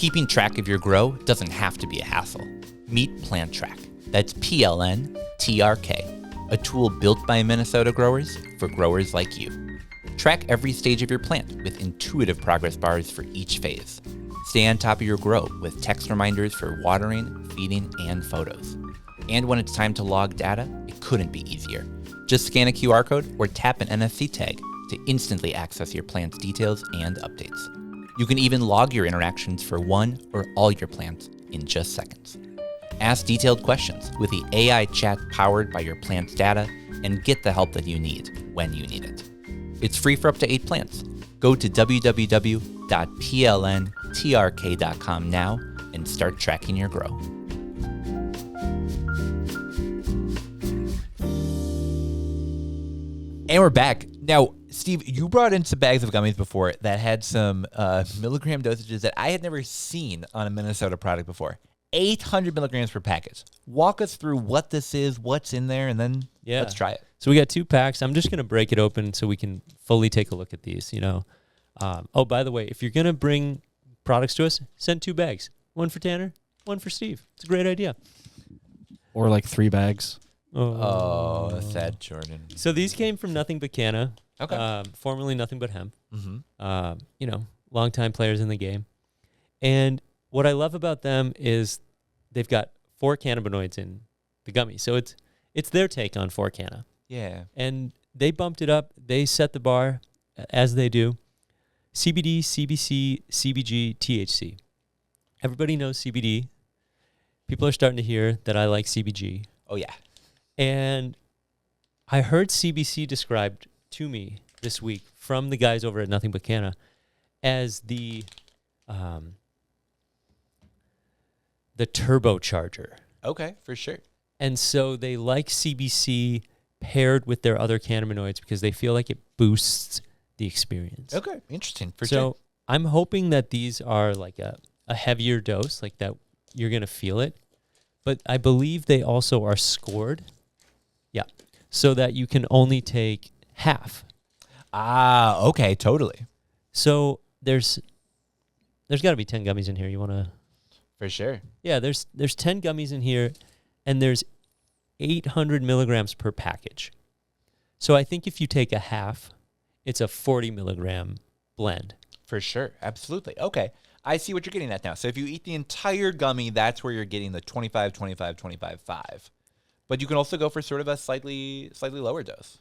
Keeping track of your grow doesn't have to be a hassle. Meet Plant Track. That's PLNTRK, a tool built by Minnesota growers for growers like you. Track every stage of your plant with intuitive progress bars for each phase. Stay on top of your grow with text reminders for watering, feeding, and photos. And when it's time to log data, it couldn't be easier. Just scan a QR code or tap an NFC tag to instantly access your plant's details and updates. You can even log your interactions for one or all your plants in just seconds. Ask detailed questions with the AI chat powered by your plant's data and get the help that you need when you need it. It's free for up to 8 plants. Go to www.plntrk.com now and start tracking your grow. And we're back. Now, Steve, you brought in some bags of gummies before that had some milligram dosages that I had never seen on a Minnesota product before. 800 milligrams per package. Walk us through what this is, what's in there, and then let's try it. So we got 2 packs. I'm just going to break it open so we can fully take a look at these, Oh, by the way, if you're going to bring products to us, send 2 bags. One for Tanner, one for Steve. It's a great idea. Or like 3 bags. Oh, sad Jordan. So these came from Nothing But Canna. Okay. Formerly Nothing But Hemp. Mm-hmm. Longtime players in the game. And what I love about them is they've got 4 cannabinoids in the gummy. So it's their take on 4 Canna. Yeah. And they bumped it up. They set the bar, as they do. CBD, CBC, CBG, THC. Everybody knows CBD. People are starting to hear that I like CBG. Oh, yeah. And I heard CBC described to me this week from the guys over at Nothing But Canna as the turbocharger. Okay, for sure. And so they like CBC paired with their other cannabinoids because they feel like it boosts the experience. Okay, interesting. For so sure. I'm hoping that these are like a heavier dose, like that you're going to feel it. But I believe they also are scored. Yeah. So that you can only take half. Ah, okay, totally. So there's got to be 10 gummies in here. You want to? For sure. Yeah, there's 10 gummies in here, and there's 800 milligrams per package. So I think if you take a half, it's a 40 milligram blend. For sure. Absolutely. Okay. I see what you're getting at now. So if you eat the entire gummy, that's where you're getting the 25, 25, 25, 5. But you can also go for sort of a slightly lower dose.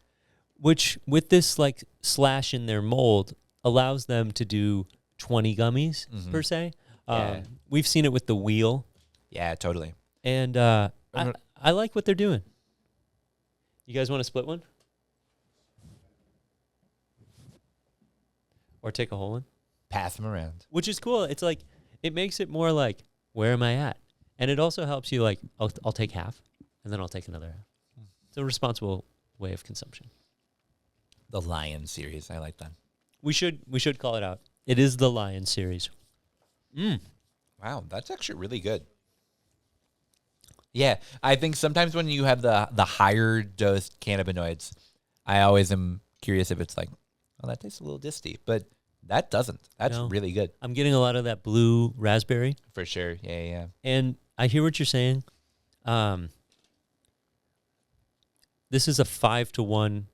Which, with this like slash in their mold, allows them to do 20 gummies per se. Yeah. We've seen it with the wheel. Yeah, totally. And I like what they're doing. You guys want to split one? Or take a whole one? Pass them around. Which is cool. It's like, it makes it more like, where am I at? And it also helps you like, I'll take half, and then I'll take another half. It's a responsible way of consumption. The Lion series. I like that. We should call it out. It is the Lion series. Wow, that's actually really good. Yeah, I think sometimes when you have the higher dose cannabinoids, I always am curious if it's like, oh, that tastes a little disty, but that doesn't. That's really good. I'm getting a lot of that blue raspberry. For sure. Yeah. And I hear what you're saying. This is a 5-to-1,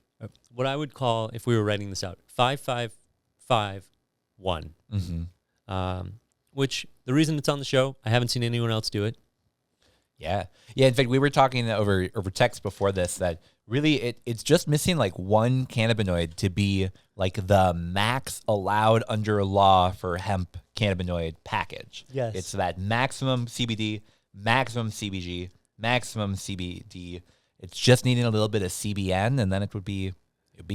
what I would call, if we were writing this out, 5-5-5-1. Mm-hmm. Which, the reason it's on the show, I haven't seen anyone else do it. Yeah. In fact, we were talking over text before this that really it's just missing like one cannabinoid to be like the max allowed under law for hemp cannabinoid package. Yes. It's that maximum CBD, maximum CBG, maximum CBD. It's just needing a little bit of CBN, and then it'd be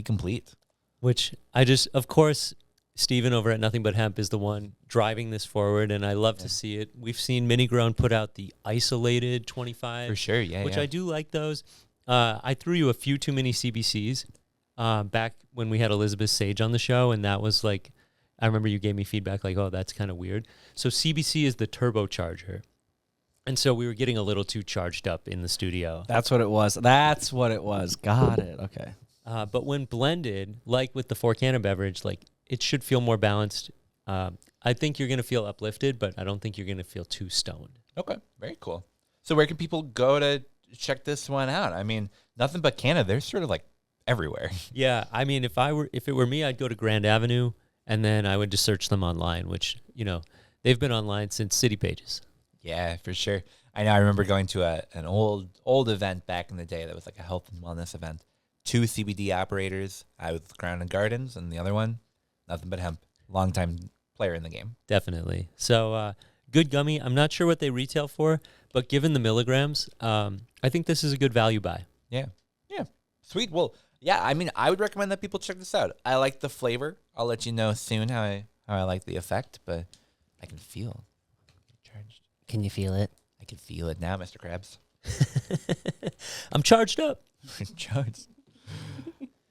complete. Which of course, Steven over at Nothing But Hemp is the one driving this forward, and I love to see it. We've seen Mini Grown put out the isolated 25. For sure, yeah. Which I do like those. I threw you a few too many CBCs back when we had Elizabeth Sage on the show, and that was like, I remember you gave me feedback like, oh, that's kind of weird. So CBC is the turbocharger. And so we were getting a little too charged up in the studio. That's what it was. Got it. Okay. But when blended, like with the 4 Canna beverage, like it should feel more balanced. I think you're gonna feel uplifted, but I don't think you're gonna feel too stoned. Okay, very cool. So where can people go to check this one out? I mean, Nothing But Canna, they're sort of like everywhere. Yeah, I mean, if it were me, I'd go to Grand Avenue, and then I would just search them online, which they've been online since City Pages. Yeah, for sure. I know. I remember going to an old event back in the day that was like a health and wellness event. 2 CBD operators. I was Ground and Gardens, and the other one, Nothing But Hemp. Longtime player in the game. Definitely. So, good gummy. I'm not sure what they retail for, but given the milligrams, I think this is a good value buy. Yeah. Yeah. Sweet. Well, yeah, I mean, I would recommend that people check this out. I like the flavor. I'll let you know soon how I like the effect, but I can feel charged. Can you feel it? I can feel it now, Mr. Krabs. I'm charged up. Charged.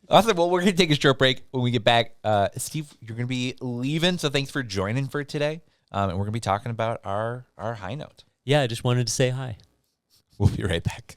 Awesome. Well, we're going to take a short break. When we get back, Steve, you're going to be leaving, so thanks for joining for today. And we're going to be talking about our high note. Yeah, I just wanted to say hi. We'll be right back.